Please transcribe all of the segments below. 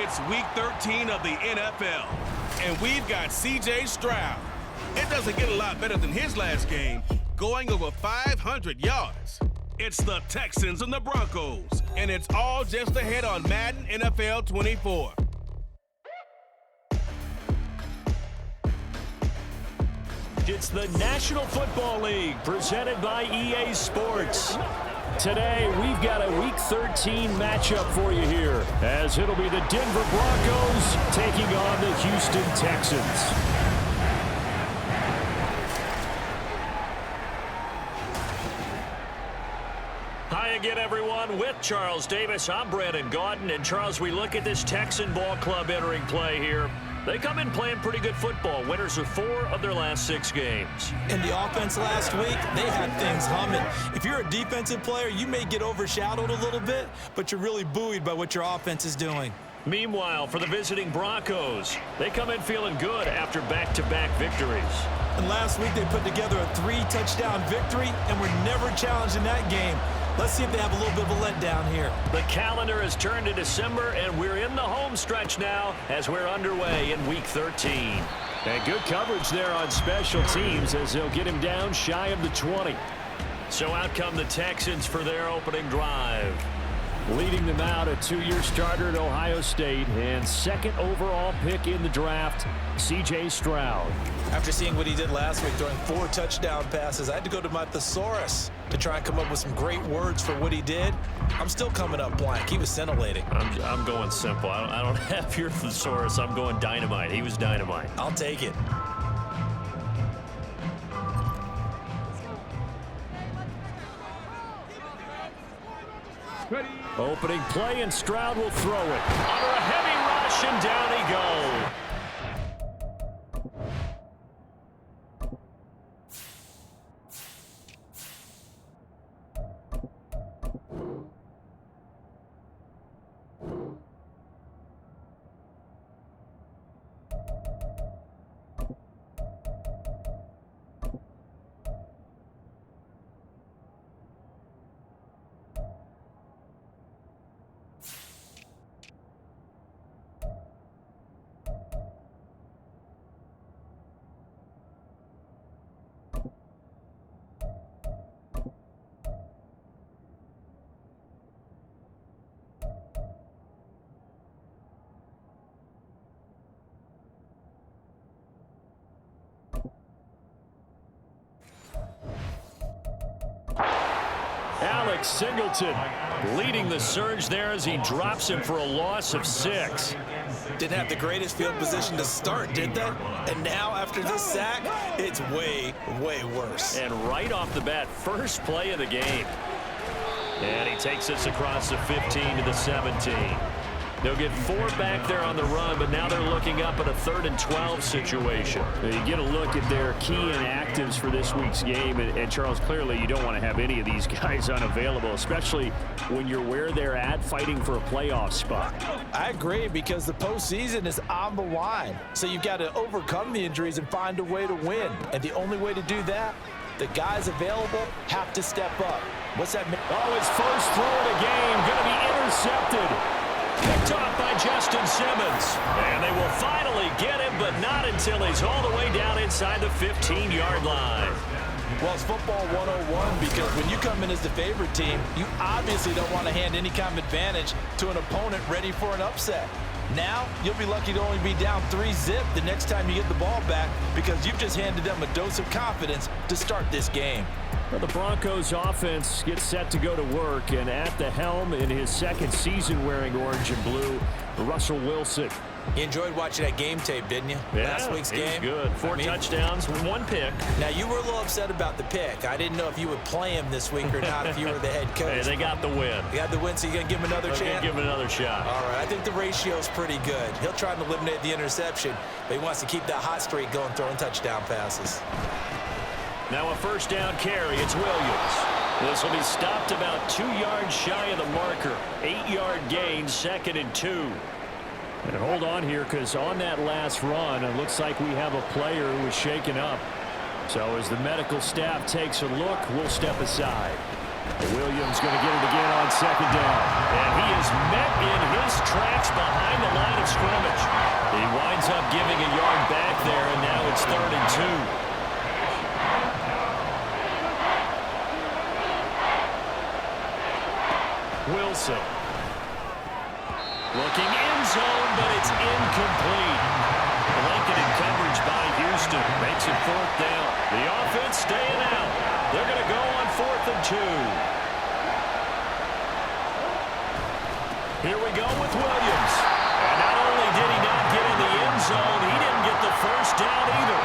It's Week 13 of the NFL, and we've got C.J. Stroud. It doesn't get a lot better than his last game, going over 500 yards. It's the Texans and the Broncos, and it's all just ahead on Madden NFL 24. It's the National Football League presented by EA Sports. Today, we've got a Week 13 matchup for you here, as it'll be the Denver Broncos taking on the Houston Texans. Hi again, everyone. With Charles Davis, I'm Brandon Gaudin. And Charles, we look at this Texan ball club entering play here. They come in playing pretty good football. Winners of 4 of their last 6 games. In the offense last week, they had things humming. If you're a defensive player, you may get overshadowed a little bit, but you're really buoyed by what your offense is doing. Meanwhile, for the visiting Broncos, they come in feeling good after back-to-back victories. And last week, they put together a 3-touchdown victory, and were never challenged in that game. Let's see if they have a little bit of a letdown here. The calendar has turned to December, and we're in the home stretch now as we're underway in Week 13. And good coverage there on special teams as they'll get him down shy of the 20. So out come the Texans for their opening drive. Leading them out, a 2-year starter at Ohio State and 2nd overall pick in the draft, C.J. Stroud. After seeing what he did last week, throwing 4 touchdown passes, I had to go to my thesaurus to try and come up with some great words for what he did. I'm still coming up blank. He was scintillating. I'm going simple. I don't have your thesaurus. I'm going dynamite. He was dynamite. I'll take it. Opening play, and Stroud will throw it. Under a heavy rush, and down he goes. Alex Singleton leading the surge there as he drops him for a loss of 6. Didn't have the greatest field position to start, did they? And now, after this sack, it's way, way worse. And right off the bat, first play of the game. And he takes us across the 15 to the 17. They'll get 4 back there on the run, but now they're looking up at a 3rd and 12 situation. You get a look at their key inactives for this week's game, and Charles, clearly you don't want to have any of these guys unavailable, especially when you're where they're at fighting for a playoff spot. I agree, because the postseason is on the line. So you've got to overcome the injuries and find a way to win. And the only way to do that, the guys available have to step up. What's that mean? Oh, his first throw of the game going to be intercepted. Picked off by Justin Simmons. And they will finally get him, but not until he's all the way down inside the 15-yard line. Well, it's football 101, because when you come in as the favorite team, you obviously don't want to hand any kind of advantage to an opponent ready for an upset. Now, you'll be lucky to only be down 3-zip the next time you get the ball back, because you've just handed them a dose of confidence to start this game. Well, the Broncos offense gets set to go to work, and at the helm in his 2nd season wearing orange and blue, Russell Wilson. You enjoyed watching that game tape, didn't you? Yeah, last week's game. Good. 4 touchdowns, 1 pick. Now, you were a little upset about the pick. I didn't know if you would play him this week or not if you were the head coach. Hey, they got the win. You got the win, so you're going to give him another chance? Give him another shot. All right, I think the ratio's pretty good. He'll try to eliminate the interception, but he wants to keep that hot streak going, throwing touchdown passes. Now a 1st down carry. It's Williams. This will be stopped about 2 yards shy of the marker. 8-yard gain, 2nd and 2. And hold on here, because on that last run, it looks like we have a player who is shaken up. So as the medical staff takes a look, we'll step aside. Williams going to get it again on second down. And he is met in his tracks behind the line of scrimmage. He winds up giving a yard back there, and now it's 3rd and 2. Wilson. Looking end zone, but it's incomplete. Blanketed coverage by Houston. Makes it 4th down. The offense staying out. They're going to go on 4th and 2. Here we go with Williams. And not only did he not get in the end zone, he didn't get the first down either.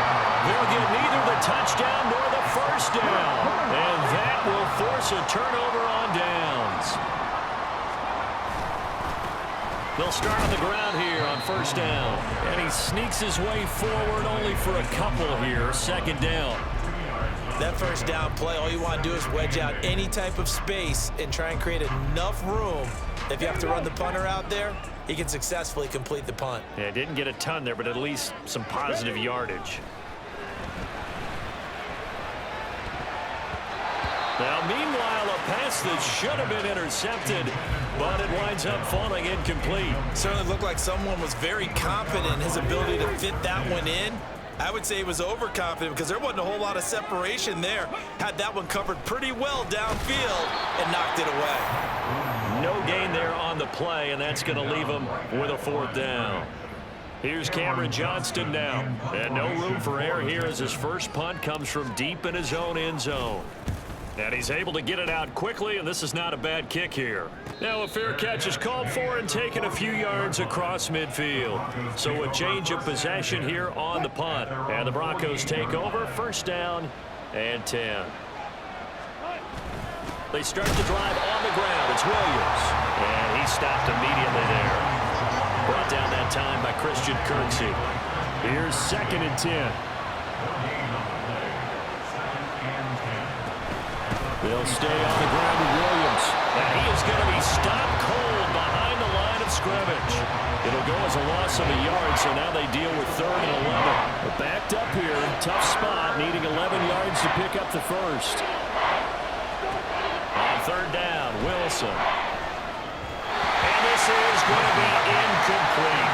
They'll get neither the touchdown nor the first down. And that will force a turnover on downs. They'll start on the ground here on 1st down. And he sneaks his way forward only for a couple here. 2nd down. That 1st down play, all you want to do is wedge out any type of space and try and create enough room. If you have to run the punter out there, he can successfully complete the punt. Yeah, didn't get a ton there, but at least some positive yardage. Now, meanwhile, a pass that should have been intercepted, but it winds up falling incomplete. Certainly looked like someone was very confident in his ability to fit that one in. I would say he was overconfident because there wasn't a whole lot of separation there. Had that one covered pretty well downfield and knocked it away. No gain there on the play, and that's going to leave him with a 4th down. Here's Cameron Johnston now. And no room for error here as his first punt comes from deep in his own end zone. And he's able to get it out quickly, and this is not a bad kick here. Now a fair catch is called for and taken a few yards across midfield. So a change of possession here on the punt. And the Broncos take over, 1st down and 10. They start the drive on the ground. It's Williams. And he stopped immediately there. Brought down that time by Christian Kirksey. Here's 2nd and 10. They'll stay on the ground with Williams. And he is going to be stopped cold behind the line of scrimmage. It'll go as a loss of a yard, so now they deal with 3rd and 11. But backed up here, tough spot, needing 11 yards to pick up the first. On 3rd down, Wilson. And this is going to be incomplete.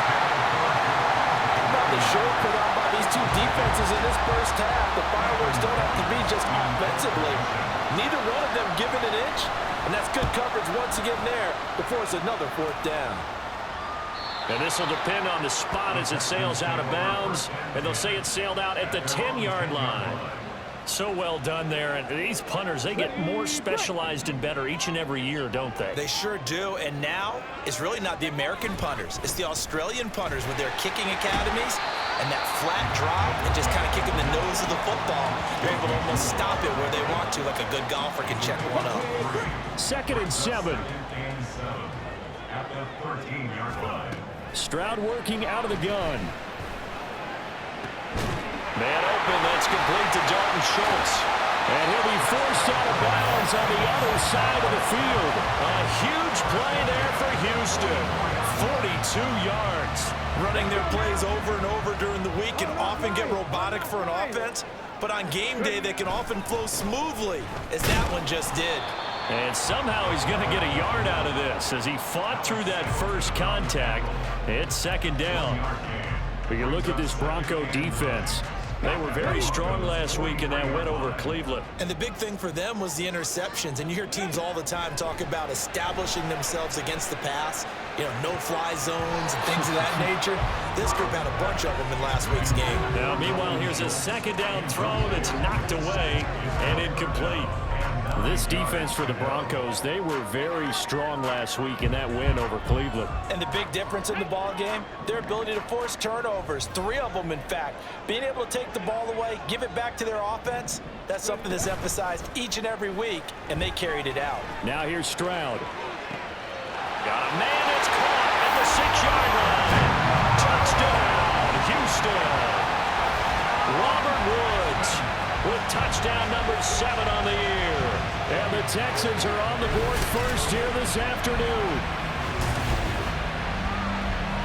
About the short put out by these two defenses in this first half. The fireworks don't have to be just offensively. Neither one of them given an inch, and that's good coverage once again there to force another 4th down. And this will depend on the spot as it sails out of bounds, and they'll say it sailed out at the 10-yard line. So well done there, and these punters, they get more specialized and better each and every year, don't they? They sure do, and now it's really not the American punters. It's the Australian punters with their kicking academies and that flat drop and just kind of kicking the nose of the football. They're able to almost stop it where they want to, like a good golfer can check one up. 2nd and 7. Stroud working out of the gun. Man open, that's complete to Dalton Schultz. And he'll be forced out of bounds on the other side of the field. A huge play there for Houston. 42 yards. Running their plays over and over during the week can often get robotic for an offense, but on game day they can often flow smoothly, as that one just did. And somehow he's going to get a yard out of this as he fought through that first contact. It's 2nd down. But you look at this Bronco defense. They were very strong last week in that win over Cleveland. And the big thing for them was the interceptions. And you hear teams all the time talk about establishing themselves against the pass, you know, no-fly zones and things of that nature. This group had a bunch of them in last week's game. Now, meanwhile, here's a 2nd down throw that's knocked away and incomplete. This defense for the Broncos, they were very strong last week in that win over Cleveland. And the big difference in the ball game, their ability to force turnovers, 3 of them in fact. Being able to take the ball away, give it back to their offense, that's something that's emphasized each and every week, and they carried it out. Now here's Stroud. Got a man that's caught at the 6-yard line. Touchdown, Houston. Robert Woods with touchdown number 7 on the year. And the Texans are on the board first here this afternoon.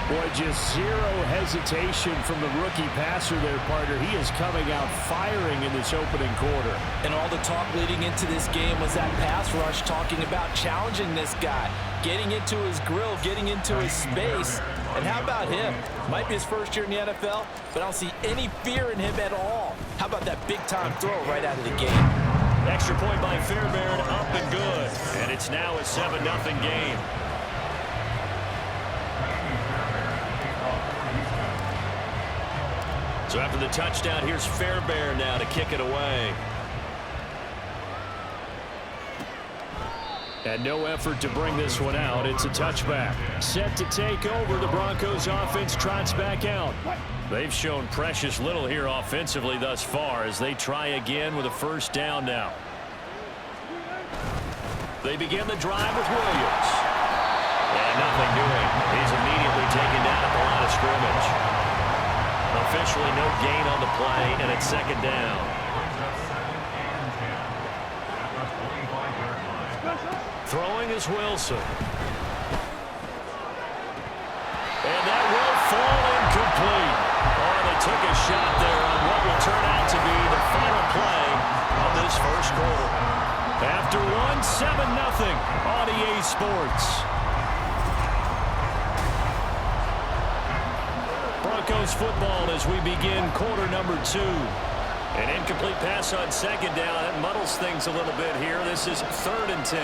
Boy, just zero hesitation from the rookie passer there, partner. He is coming out firing in this opening quarter. And all the talk leading into this game was that pass rush, talking about challenging this guy, getting into his grill, getting into his space. And how about him? Might be his first year in the NFL, but I don't see any fear in him at all. How about that big-time throw right out of the game? Extra point by Fairbairn, up and good. And it's now a 7-0 game. So after the touchdown, here's Fairbairn now to kick it away. And no effort to bring this one out. It's a touchback. Set to take over. The Broncos offense trots back out. They've shown precious little here offensively thus far as they try again with a first down now. They begin the drive with Williams. And nothing doing. He's immediately taken down at the line of scrimmage. Officially no gain on the play, and it's second down. Throwing is Wilson. And that will fall incomplete. Oh, they took a shot there on what will turn out to be the final play of this first quarter. After one, 7-0 on EA Sports. Broncos football as we begin quarter number 2. An incomplete pass on second down. That muddles things a little bit here. This is 3rd and 10.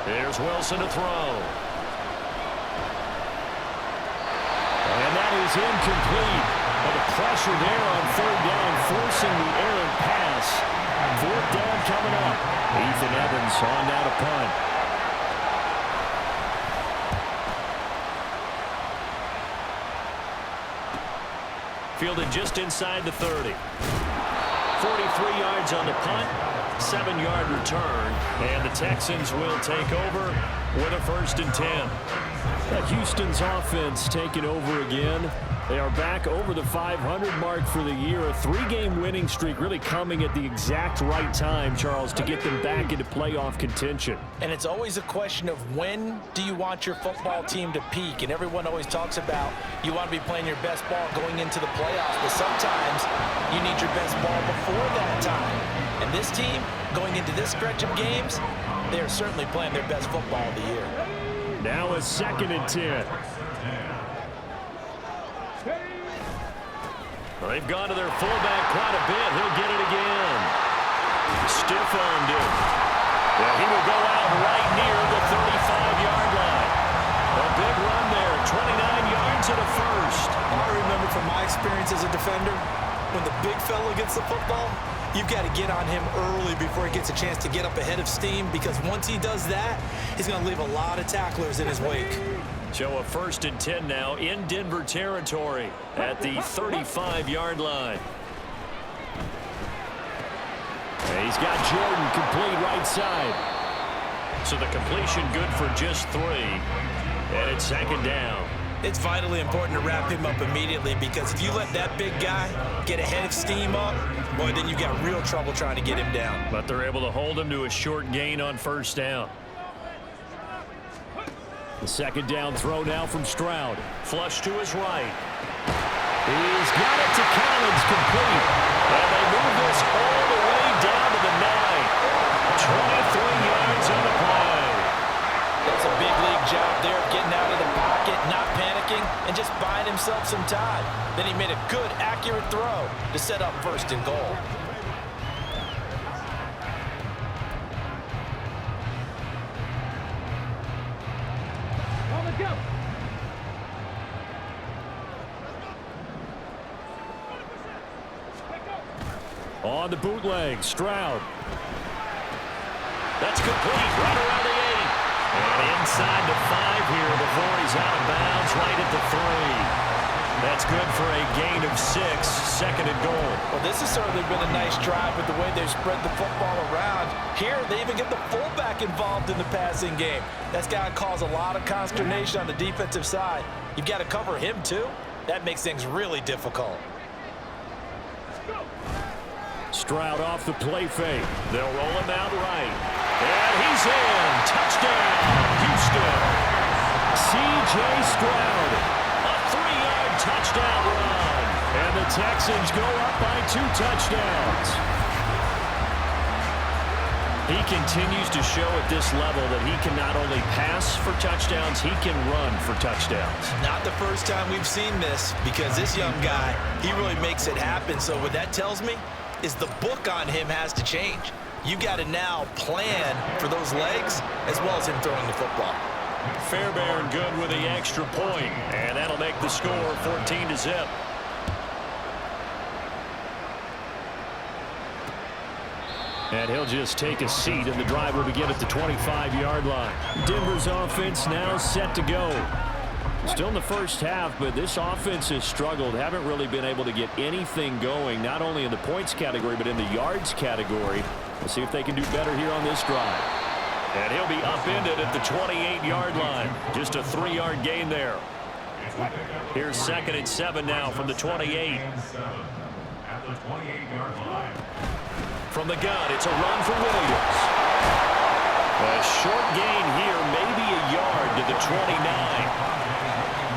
Here's Wilson to throw. And that is incomplete. But the pressure there on 3rd down, forcing the errant pass. 4th down coming up. Ethan Evans on now to punt. Fielded just inside the 30. 43 yards on the punt, 7-yard return, and the Texans will take over with a 1st and 10. Houston's offense taking over again. They are back over the 500 mark for the year. A 3-game winning streak really coming at the exact right time, Charles, to get them back into playoff contention. And it's always a question of when do you want your football team to peak? And everyone always talks about you want to be playing your best ball going into the playoffs, but sometimes you need your best ball before that time. And this team, going into this stretch of games, they are certainly playing their best football of the year. Now a 2nd and 10. Well, they've gone to their fullback quite a bit. He'll get it again. Stiff-armed him. Yeah, he will go out right near the 35-yard line. A big run there, 29 yards and a first. I remember from my experience as a defender, when the big fella gets the football, you've got to get on him early before he gets a chance to get up ahead of steam, because once he does that, he's going to leave a lot of tacklers in his wake. So a 1st and 10 now in Denver territory at the 35-yard line. And he's got Jordan complete right side. So the completion good for just 3. And it's 2nd down. It's vitally important to wrap him up immediately, because if you let that big guy get ahead of steam up, boy, then you've got real trouble trying to get him down. But they're able to hold him to a short gain on 1st down. The 2nd down throw now from Stroud. Flush to his right. He's got it to Collins, complete. And they move this all the way down to the 9. 23 yards on the play. That's a big league job there of getting out of the pocket, not panicking, and just buying himself some time. Then he made a good, accurate throw to set up 1st and goal. On the bootleg, Stroud. That's complete, right around the 8. And inside the 5 here before he's out of bounds, right at the 3. That's good for a gain of 6, 2nd and goal. Well, this has certainly been a nice drive with the way they've spread the football around. Here, they even get the fullback involved in the passing game. That's got to cause a lot of consternation on the defensive side. You've got to cover him, too. That makes things really difficult. Stroud off the play fake. They'll roll him out right. And he's in. Touchdown, Houston. C.J. Stroud. Texans go up by 2 touchdowns. He continues to show at this level that he can not only pass for touchdowns, he can run for touchdowns. Not the first time we've seen this, because this young guy, he really makes it happen. So what that tells me is the book on him has to change. You got to now plan for those legs as well as him throwing the football. Fairbairn good with the extra point, and that'll make the score 14-0. And he'll just take a seat, and the drive will begin at the 25-yard line. Denver's offense now set to go. Still in the first half, but this offense has struggled. Haven't really been able to get anything going, not only in the points category, but in the yards category. We'll see if they can do better here on this drive. And he'll be upended at the 28-yard line. Just a 3-yard gain there. Here's 2nd and 7 now from the 28. From the gun, it's a run for Williams. A short gain here, maybe a yard to the 29.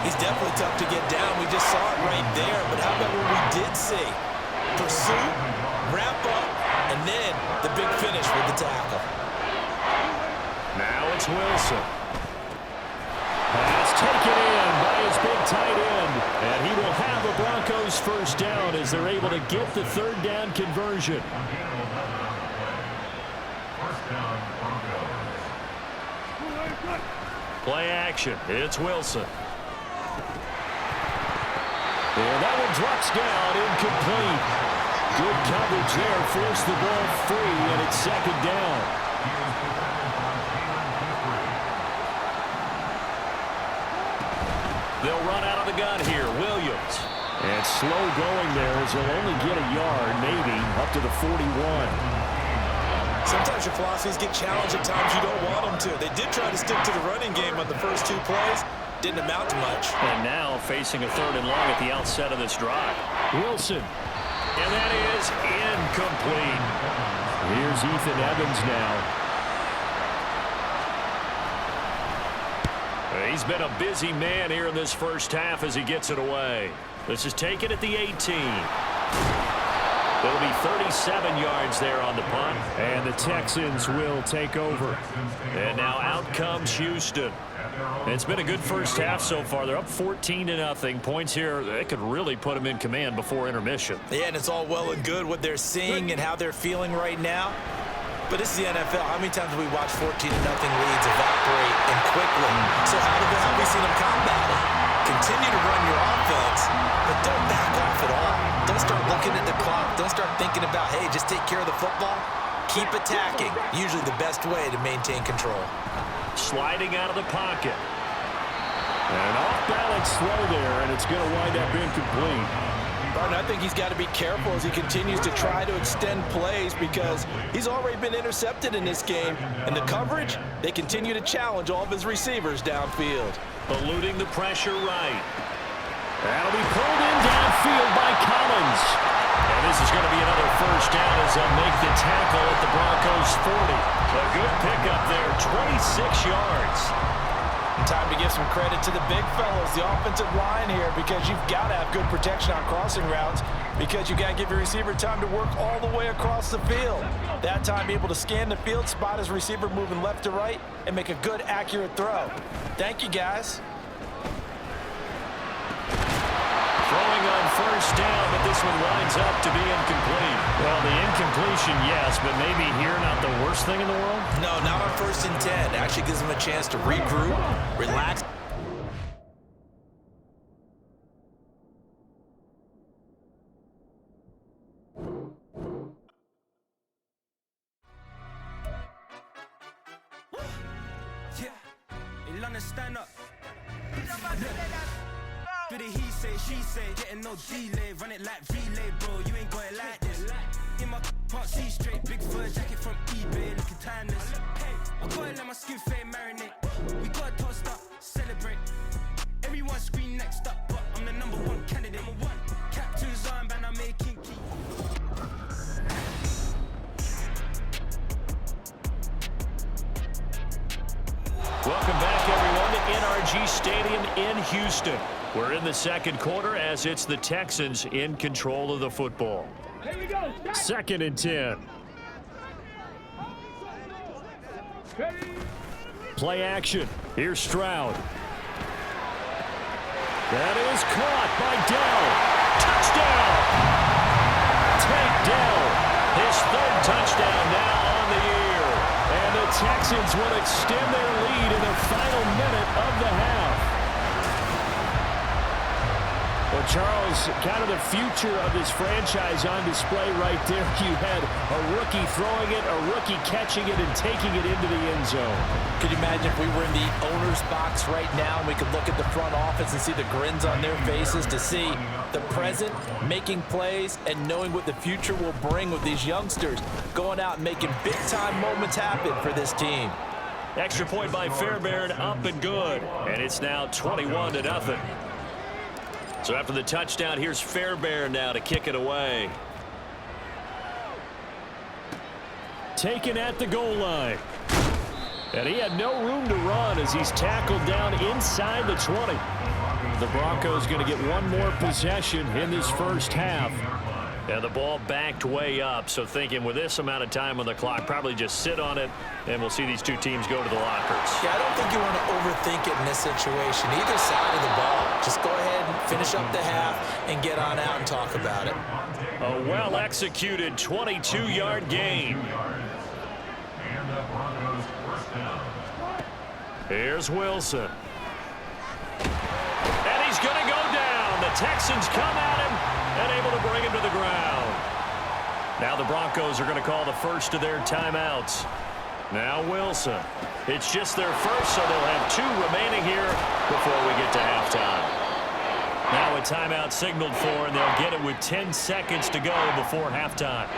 He's definitely tough to get down. We just saw it right there. But how about what we did see? Pursuit, wrap up, and then the big finish with the tackle. Now it's Wilson. Pass taken in by his big tight end. And he will have a Broncos first down as they're able to get the 3rd down conversion. Play action. It's Wilson. And that one drops down, incomplete. Good coverage there, forced the ball free, and it's 2nd down. They'll run out of the gun here, Williams. And slow going there as he'll only get a yard, maybe, up to the 41. Sometimes your philosophies get challenged at times you don't want them to. They did try to stick to the running game on the first 2 plays. Didn't amount to much. And now facing a 3rd and long at the outset of this drive. Wilson. And that is incomplete. Here's Ethan Evans now. He's been a busy man here in this first half as he gets it away. This is taken at the 18. It'll be 37 yards there on the punt. And the Texans will take over. And now out comes Houston. It's been a good first half so far. They're up 14-0. Points here, they could really put them in command before intermission. Yeah, and it's all well and good what they're seeing and how they're feeling right now. But this is the NFL. How many times have we watched 14-0 leads evaporate and quickly? So how have we seen them combat it? Continue to run your offense, but don't back off at all. Don't start looking at the clock. Don't start thinking about, hey, just take care of the football. Keep attacking. Usually the best way to maintain control. Sliding out of the pocket. And off-balance throw there, and it's going to wind up incomplete. Barton, I think he's got to be careful as he continues to try to extend plays because he's already been intercepted in this game. And the coverage, they continue to challenge all of his receivers downfield. Eluding the pressure right. That'll be pulled in downfield by Collins. And this is going to be another first down as they'll make the tackle at the Broncos 40. A good pickup there, 26 yards. Time to give some credit to the big fellas, the offensive line here, because you've got to have good protection on crossing routes because you got to give your receiver time to work all the way across the field. That time, be able to scan the field, spot his receiver moving left to right, and make a good, accurate throw. Thank you, guys. Throwing on first down, but this one winds up to be incomplete. Well, the incompletion, yes, but maybe here not the worst thing in the world? No, not on 1st and 10. It actually gives them a chance to regroup, relax. Yeah, London stand up. Do the he say, she say, getting no delay, run it like relay, bro, you ain't got it like this. In my can't see straight, big fur jacket from eBay, looking timeless. I gotta let my skin fade marinate, we gotta toast up, celebrate. Everyone scream next up, but I'm the #1 candidate. Captain's armband, I'm making key. Welcome back, everyone, to Technology Stadium in Houston. We're in the second quarter as it's the Texans in control of the football. Here we go. 2nd and 10. Play action. Here's Stroud. That is caught by Dell. Touchdown! Tank Dell, his 3rd touchdown now on the year. And the Texans will extend their lead in the final minute of the half. Well, Charles, kind of the future of this franchise on display right there. You had a rookie throwing it, a rookie catching it, and taking it into the end zone. Could you imagine if we were in the owner's box right now and we could look at the front office and see the grins on their faces, to see the present making plays and knowing what the future will bring with these youngsters going out and making big-time moments happen for this team. Extra point by Fairbairn, up and good. And it's now 21-0. So after the touchdown, here's Fairbairn now to kick it away. Taken at the goal line. And he had no room to run as he's tackled down inside the 20. The Broncos going to get one more possession in this first half. And the ball backed way up, so thinking with this amount of time on the clock, probably just sit on it, and we'll see these two teams go to the lockers. Yeah, I don't think you want to overthink it in this situation, either side of the ball. Just go ahead and finish up the half and get on out and talk about it. A well-executed 22-yard gain. Here's Wilson. And he's going to go down. The Texans come at him and able to bring him to the ground. Now the Broncos are going to call the first of their timeouts. Now Wilson. It's just their first, so they'll have 2 remaining here before we get to halftime. Now a timeout signaled for, and they'll get it with 10 seconds to go before halftime.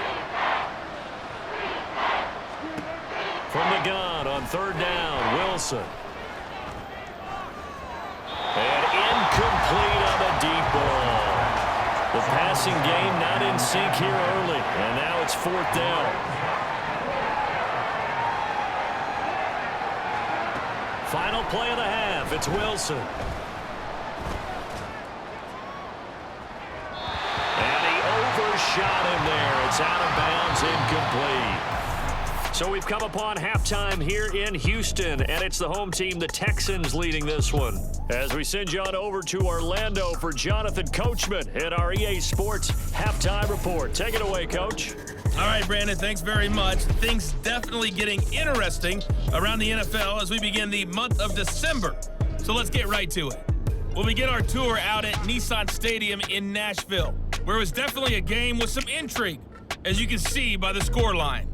From the gun on 3rd down, Wilson. And incomplete on the deep ball. The passing game not in sync here early, and now it's 4th down. Final play of the half, it's Wilson. And he overshot him there. It's out of bounds, incomplete. So we've come upon halftime here in Houston, and it's the home team, the Texans, leading this one. As we send you on over to Orlando for Jonathan Coachman at our EA Sports Halftime Report. Take it away, Coach. All right, Brandon, thanks very much. Things definitely getting interesting around the NFL as we begin the month of December. So let's get right to it. We'll begin our tour out at Nissan Stadium in Nashville, where it was definitely a game with some intrigue, as you can see by the scoreline.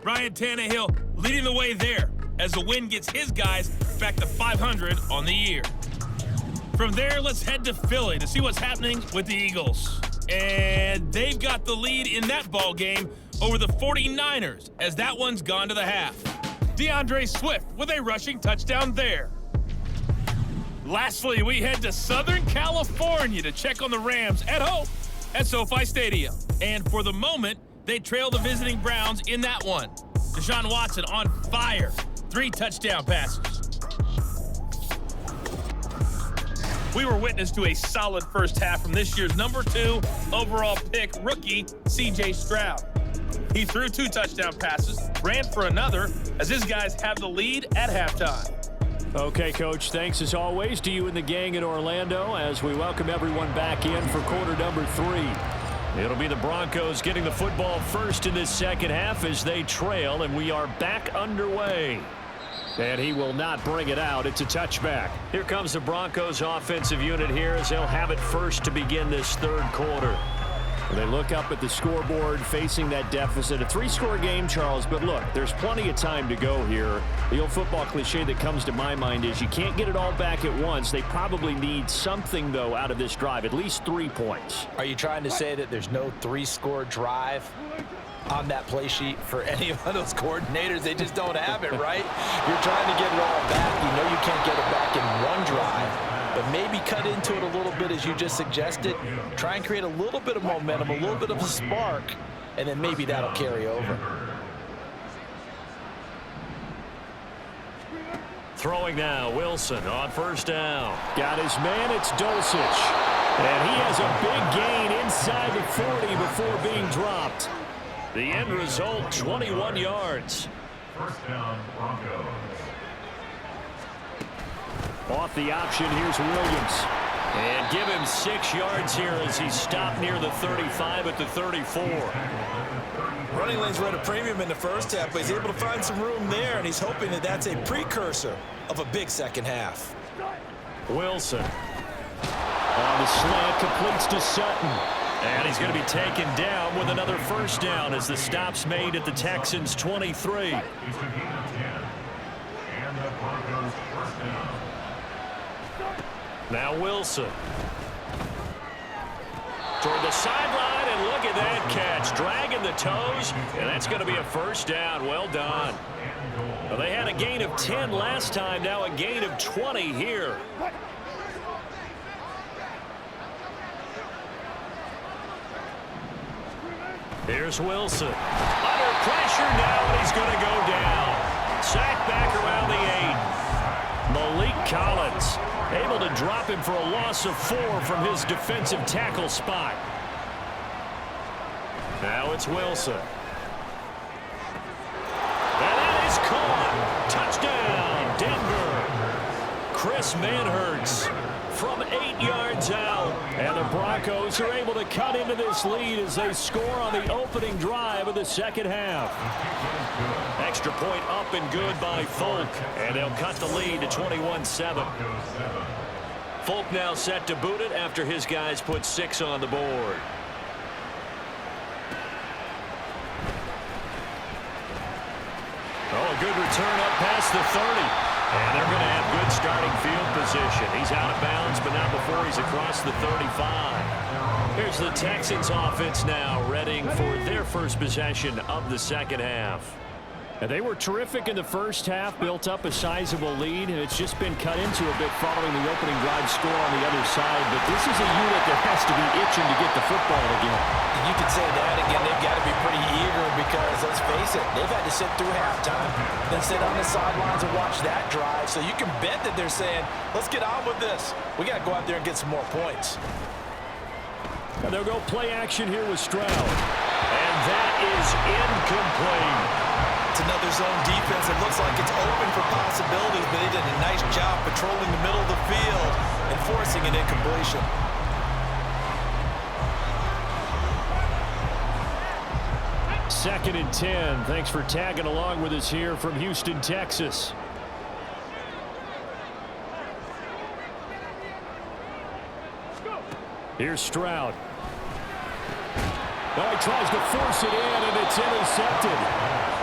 Ryan Tannehill leading the way there as the win gets his guys back to 500 on the year. From there, let's head to Philly to see what's happening with the Eagles. And they've got the lead in that ball game over the 49ers as that one's gone to the half. DeAndre Swift with a rushing touchdown there. Lastly, we head to Southern California to check on the Rams at home at SoFi Stadium. And for the moment, they trail the visiting Browns in that one. Deshaun Watson on fire. 3 touchdown passes. We were witness to a solid first half from this year's number 2 overall pick rookie, C.J. Stroud. He threw 2 touchdown passes, ran for another, as his guys have the lead at halftime. Okay, Coach, thanks as always to you and the gang in Orlando as we welcome everyone back in for quarter number 3. It'll be the Broncos getting the football first in this second half as they trail, and we are back underway. And he will not bring it out. It's a touchback. Here comes the Broncos offensive unit here as they'll have it first to begin this third quarter. They look up at the scoreboard facing that deficit. A 3-score game, Charles, but look, there's plenty of time to go here. The old football cliche that comes to my mind is you can't get it all back at once. They probably need something, though, out of this drive, at least 3 points. Are you trying to say that there's no 3-score drive on that play sheet for any of those coordinators? They just don't have it, right? You're trying to get it all back. You know you can't get it back in one drive. But maybe cut into it a little bit as you just suggested. Try and create a little bit of momentum, a little bit of a spark, and then maybe that'll carry over. Throwing now, Wilson on first down. Got his man, it's Dulcich. And he has a big gain inside the 40 before being dropped. The end result, 21 yards. First down, Broncos. Off the option, here's Williams. And give him 6 yards here as he stopped near the 35 at the 34. Running lanes were at a premium in the first half, but he's able to find some room there, and he's hoping that that's a precursor of a big second half. Wilson on the slant, completes to Sutton. And he's going to be taken down with another first down as the stop's made at the Texans' 23. It's a gain of 10. And the Broncos first down. Now Wilson. Toward the sideline, and look at that catch. Dragging the toes, and that's going to be a first down. Well done. Well, they had a gain of 10 last time, now a gain of 20 here. Here's Wilson. Under pressure now, and he's going to go down. Sacked back around the 8. Malik Collins able to drop him for a loss of 4 from his defensive tackle spot. Now it's Wilson. And that is caught. Touchdown, Denver. Chris Manhertz from 8 yards out. And the Broncos are able to cut into this lead as they score on the opening drive of the second half. Extra point up and good by Folk. And they'll cut the lead to 21-7. Folk now set to boot it after his guys put 6 on the board. Oh, a good return up past the 30. And they're going to have good starting field position. He's out of bounds, but not before he's across the 35. Here's the Texans offense now, readying for their first possession of the second half. And they were terrific in the first half, built up a sizable lead, and it's just been cut into a bit following the opening drive score on the other side. But this is a unit that has to be itching to get the football again. You could say that again. They've got to be pretty eager because, let's face it, they've had to sit through halftime, then sit on the sidelines and watch that drive. So you can bet that they're saying, let's get on with this. We got to go out there and get some more points. And they'll go play action here with Stroud. And that is incomplete. It's another zone defense. It looks like it's open for possibilities, but they did a nice job patrolling the middle of the field and forcing an incompletion. Second and 10. Thanks for tagging along with us here from Houston, Texas. Here's Stroud. Oh, he tries to force it in, and it's intercepted.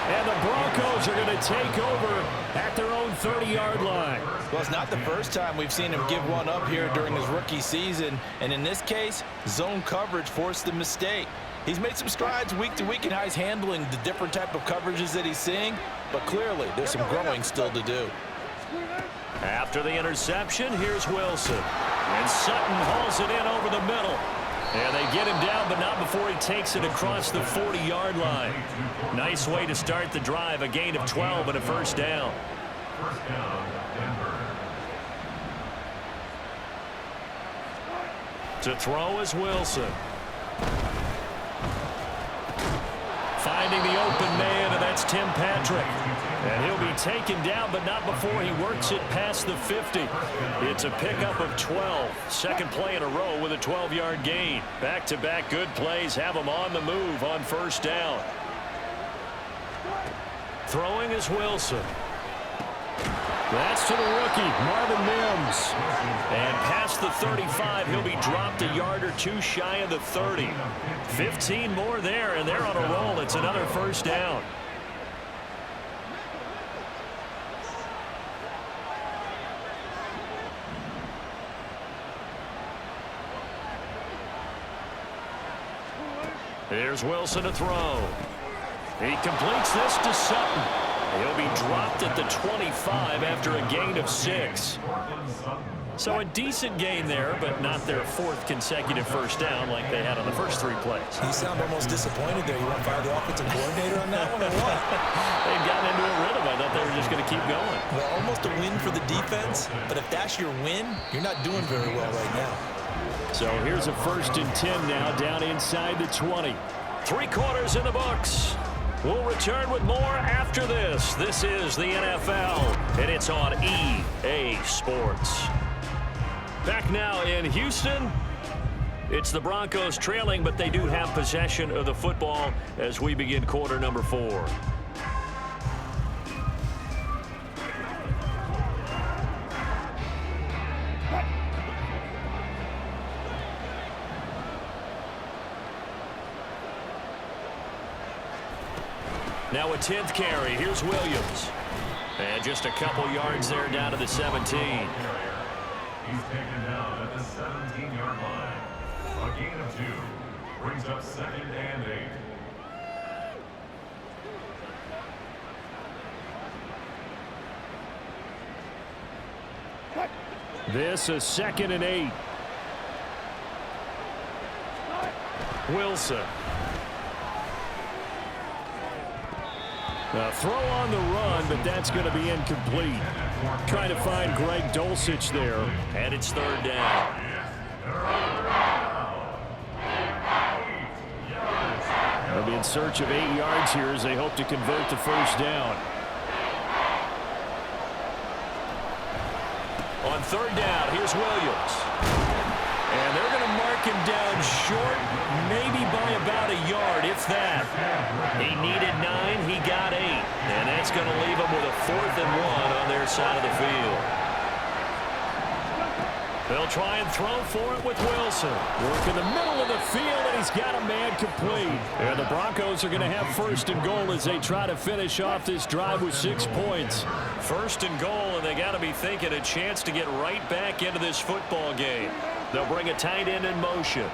And the Broncos are going to take over at their own 30-yard line. Well, it's not the first time we've seen him give one up here during his rookie season. And in this case, zone coverage forced the mistake. He's made some strides week to week in how he's handling the different type of coverages that he's seeing. But clearly, there's some growing still to do. After the interception, here's Wilson. And Sutton hauls it in over the middle. And they get him down, but not before he takes it across the 40-yard line. Nice way to start the drive, a gain of 12 and a first down. First down, Denver. To throw is Wilson. Finding the open man, and that's Tim Patrick. And he'll be taken down, but not before he works it past the 50. It's a pickup of 12. Second play in a row with a 12-yard gain. Back-to-back good plays have him on the move on first down. Throwing is Wilson. That's to the rookie, Marvin Mims. And past the 35, he'll be dropped a yard or two shy of the 30. 15 more there, and they're on a roll. It's another first down. Here's Wilson to throw. He completes this to Sutton. He'll be dropped at the 25 after a gain of 6. So a decent gain there, but not their 4th consecutive first down like they had on the first 3 plays. You sound almost disappointed there. You want to fire the offensive coordinator on that one or what? They'd gotten into a rhythm. I thought they were just going to keep going. Well, almost a win for the defense, but if that's your win, you're not doing very well right now. So here's a 1st and 10 now, down inside the 20. 3 quarters in the books. We'll return with more after this. This is the NFL, and it's on EA Sports. Back now in Houston. It's the Broncos trailing, but they do have possession of the football as we begin quarter number 4. Now a 10th carry. Here's Williams. And just a couple yards there down to the 17. He's taken down at the 17-yard line. A gain of 2 brings up 2nd and 8. This is 2nd and 8. Wilson. Throw on the run, but that's going to be incomplete. Trying to find Greg Dulcich there. And it's 3rd down. They'll be in search of 8 yards here as they hope to convert the first down. On 3rd down, here's Williams. And they're going to mark him down short, maybe by about a yard, if that. He needed 9, he got 8. And that's going to leave him with a 4th and 1 on their side of the field. They'll try and throw for it with Wilson. Work in the middle of the field, and he's got a man complete. And the Broncos are going to have 1st and goal as they try to finish off this drive with 6 points. 1st and goal, and they got to be thinking a chance to get right back into this football game. They'll bring a tight end in motion.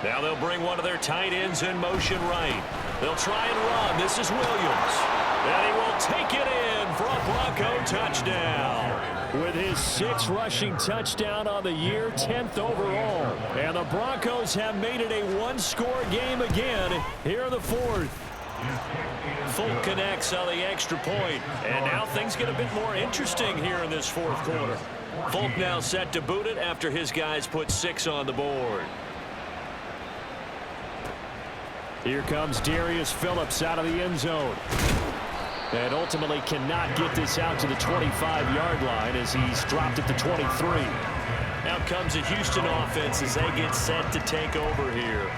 Now they'll bring one of their tight ends in motion right. They'll try and run. This is Williams. And he will take it in for a Bronco touchdown. With his 6th rushing touchdown on the year, 10th overall. And the Broncos have made it a 1-score game again here in the 4th. Folk connects on the extra point. And now things get a bit more interesting here in this 4th quarter. Folk now set to boot it after his guys put 6 on the board. Here comes Darius Phillips out of the end zone. And ultimately cannot get this out to the 25-yard line as he's dropped at the 23. Out comes a Houston offense as they get set to take over here.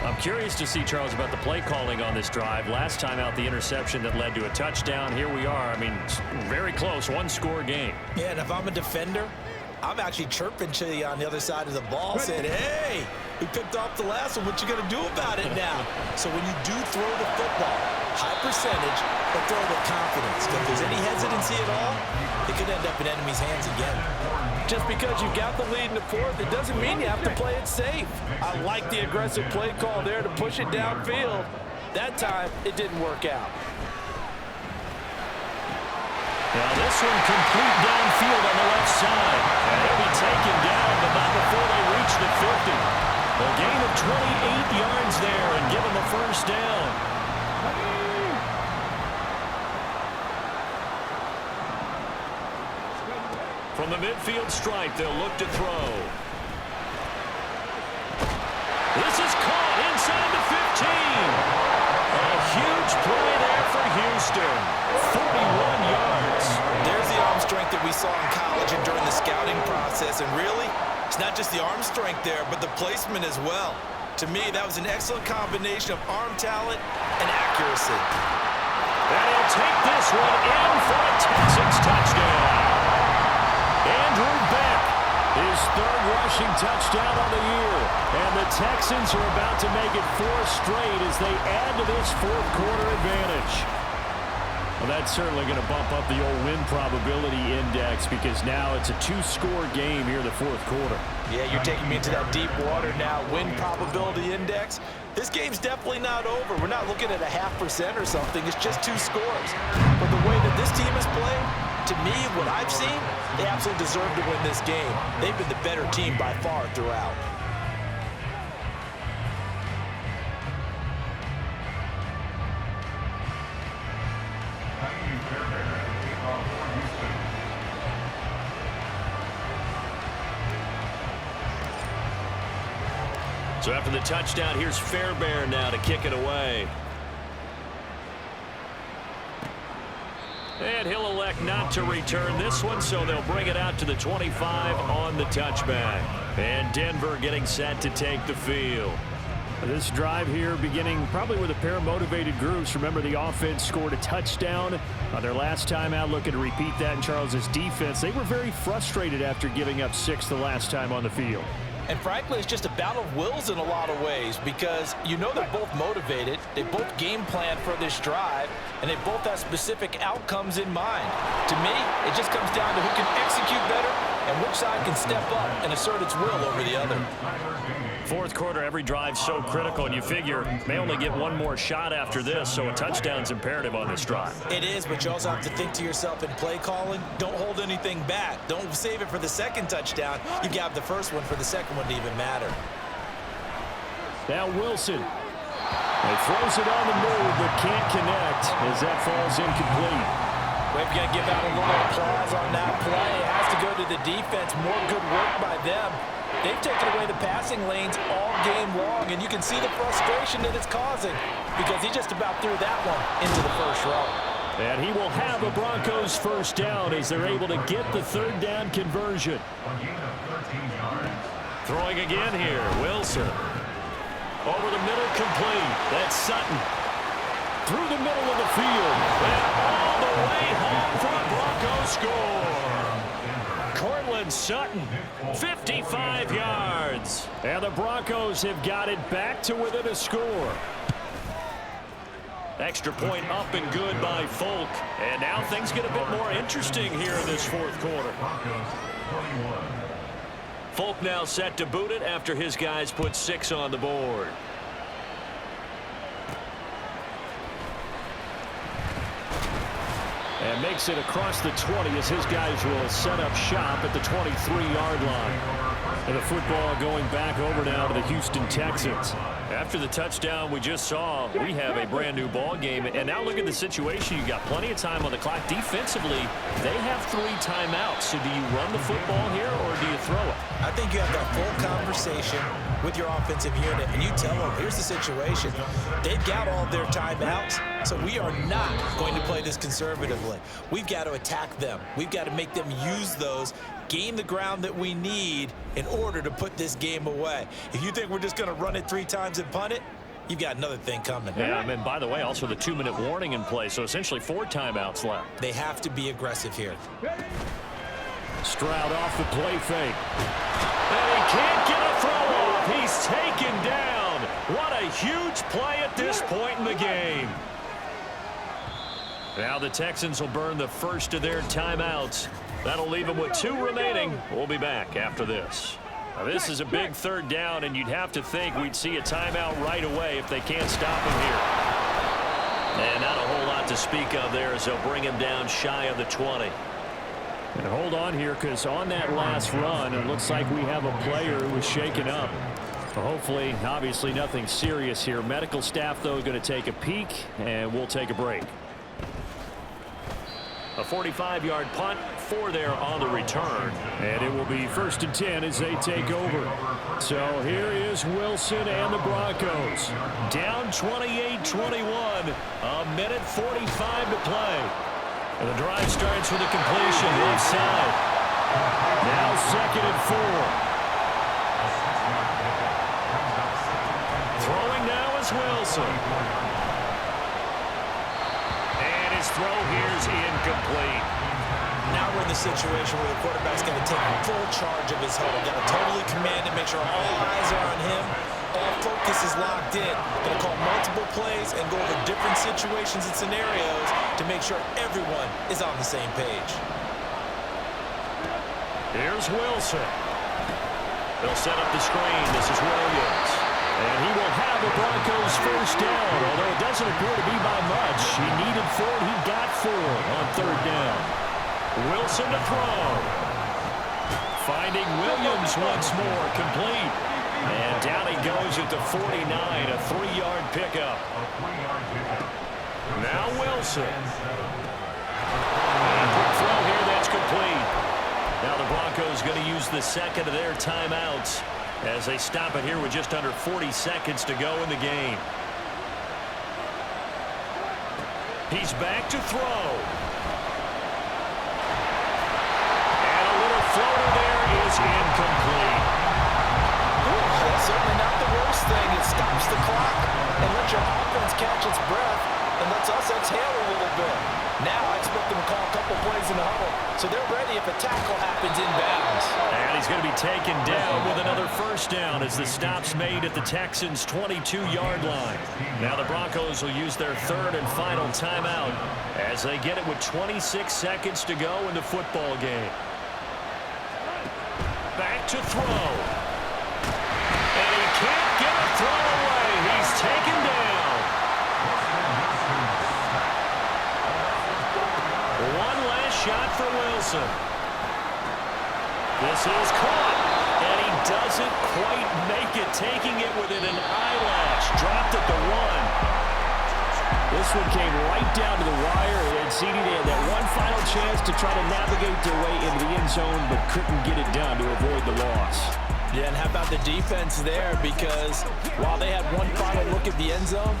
I'm curious to see, Charles, about the play calling on this drive. Last time out, the interception that led to a touchdown. Here we are. I mean, very close, 1-score game. Yeah, and if I'm a defender, I'm actually chirping to you on the other side of the ball, saying, hey, we picked off the last one. What you going to do about it now? So when you do throw the football, high percentage, but throw with confidence. If there's any hesitancy at all, it could end up in enemy's hands again. Just because you got the lead in the 4th, it doesn't mean you have to play it safe. I like the aggressive play call there to push it downfield. That time, it didn't work out. Now this one complete downfield on the left side. And he'll be taken down, but not before they reach the 50. A gain of 28 yards there and give him a first down. From the midfield stripe, they'll look to throw. This is caught inside the 15. A huge play there for Houston. 41 yards. There's the arm strength that we saw in college and during the scouting process. And really, it's not just the arm strength there, but the placement as well. To me, that was an excellent combination of arm talent and accuracy. And he'll take this one in for a Texans touchdown. Andrew Beck, his 3rd rushing touchdown on the year. And the Texans are about to make it 4 straight as they add to this 4th quarter advantage. Well, that's certainly going to bump up the old win probability index because now it's a 2-score game here in the 4th quarter. Yeah, you're taking me into that deep water now. Win probability index. This game's definitely not over. We're not looking at a 0.5% or something. It's just 2 scores. But the way that this team is playing, to me, what I've seen, they absolutely deserve to win this game. They've been the better team by far throughout. So after the touchdown, here's Fairbairn now to kick it away. And he'll elect not to return this one, so they'll bring it out to the 25 on the touchback. And Denver getting set to take the field. This drive here beginning probably with a pair of motivated groups. Remember, the offense scored a touchdown on their last time out, looking to repeat that in Charles's defense. They were very frustrated after giving up 6 the last time on the field. And frankly, it's just a battle of wills in a lot of ways because you know they're both motivated, they both game plan for this drive, and they both have specific outcomes in mind. To me, it just comes down to who can execute better and which side can step up and assert its will over the other. Fourth quarter, every drive so critical, and you figure may only get one more shot after this, so a touchdown's imperative on this drive. It is, but you also have to think to yourself in play calling, don't hold anything back. Don't save it for the second touchdown. You got the first one for the second one to even matter. Now Wilson. He throws it on the move, but can't connect as that falls incomplete. We've got to give out a little applause on that play. It has to go to the defense. More good work by them. They've taken away the passing lanes all game long, and you can see the frustration that it's causing because he just about threw that one into the first row. And he will have a Broncos first down as they're able to get the third down conversion. Throwing again here, Wilson. Over the middle, complete. That's Sutton. Through the middle of the field. And all the way home for a Broncos score. Cortland Sutton, 55 yards. And the Broncos have got it back to within a score. Extra point up and good by Folk. And now things get a bit more interesting here in this fourth quarter. Folk now set to boot it after his guys put 6 on the board. And makes it across the 20 as his guys will set up shop at the 23-yard line. And the football going back over now to the Houston Texans. After the touchdown we just saw, we have a brand new ball game. And now look at the situation. You got plenty of time on the clock. Defensively, they have 3 timeouts. So do you run the football here or do you throw it? I think you have that full conversation with your offensive unit, and you tell them, here's the situation. They've got all their timeouts, so we are not going to play this conservatively. We've got to attack them. We've got to make them use those, gain the ground that we need in order to put this game away. If you think we're just going to run it 3 times and punt it, you've got another thing coming. Yeah, and by the way, also the 2-minute warning in play, so essentially 4 timeouts left. They have to be aggressive here. Stroud off the play fake. And he can't get a throw off. He's taken down. What a huge play at this point in the game. Now the Texans will burn the first of their timeouts. That'll leave them with 2 remaining. We'll be back after this. Now this is a big third down, and you'd have to think we'd see a timeout right away if they can't stop him here. And not a whole lot to speak of there as they'll bring him down shy of the 20. And hold on here, because on that last run, it looks like we have a player who was shaken up. Hopefully, obviously nothing serious here. Medical staff, though, going to take a peek, and we'll take a break. A 45-yard punt, 4 there on the return. And it will be 1st and 10 as they take over. So here is Wilson and the Broncos. Down 28-21. A minute 45 to play. And the drive starts with a completion left side. Now 2nd and 4. Throwing now is Wilson. And his throw here is incomplete. Now we're in the situation where the quarterback's got to take full charge of his huddle. Got to totally command it, make sure all eyes are on him. All focus is locked in. Going to call multiple plays and go over different situations and scenarios to make sure everyone is on the same page. Here's Wilson. They'll set up the screen. This is Williams. And he will have the Broncos first down, although it doesn't appear to be by much. He needed 4, he got 4 on 3rd down. Wilson to throw. Finding Williams once more, complete. And down he goes at the 49, a 3-yard pickup. Now Wilson. And quick throw here, that's complete. Now the Broncos going to use the second of their timeouts as they stop it here with just under 40 seconds to go in the game. He's back to throw. And a little floater there is incomplete. That's certainly not the worst thing. It stops the clock and lets your offense catch its breath and lets us exhale a little bit. Now I expect them to call a couple plays in the huddle, so they're ready if a tackle happens inbounds. And he's going to be taken down with another first down as the stop's made at the Texans' 22-yard line. Now the Broncos will use their third and final timeout as they get it with 26 seconds to go in the football game. Back to throw. And he can't get a throw away. He's taken down. One last shot for Wilson. This is caught, and he doesn't quite make it, taking it within an eyelash. Dropped at the 1. This one came right down to the wire, and CD, they had that one final chance to try to navigate their way into the end zone, but couldn't get it done to avoid the loss. Yeah, and how about the defense there? Because while they had one final look at the end zone,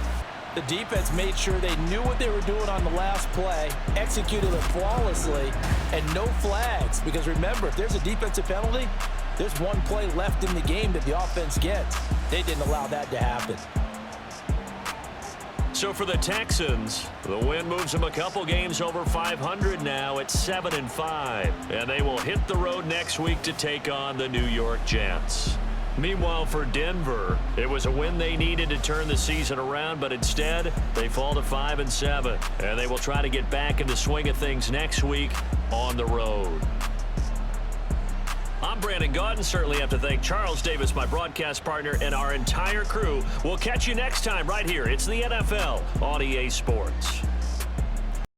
the defense made sure they knew what they were doing on the last play, executed it flawlessly, and no flags. Because remember, if there's a defensive penalty, there's one play left in the game that the offense gets. They didn't allow that to happen. So for the Texans, the win moves them a couple games over 500 now at 7-5. And they will hit the road next week to take on the New York Jets. Meanwhile, for Denver, it was a win they needed to turn the season around, but instead, they fall to 5-7. And they will try to get back in the swing of things next week on the road. I'm Brandon Gaudin. Certainly have to thank Charles Davis, my broadcast partner, and our entire crew. We'll catch you next time right here. It's the NFL on EA Sports.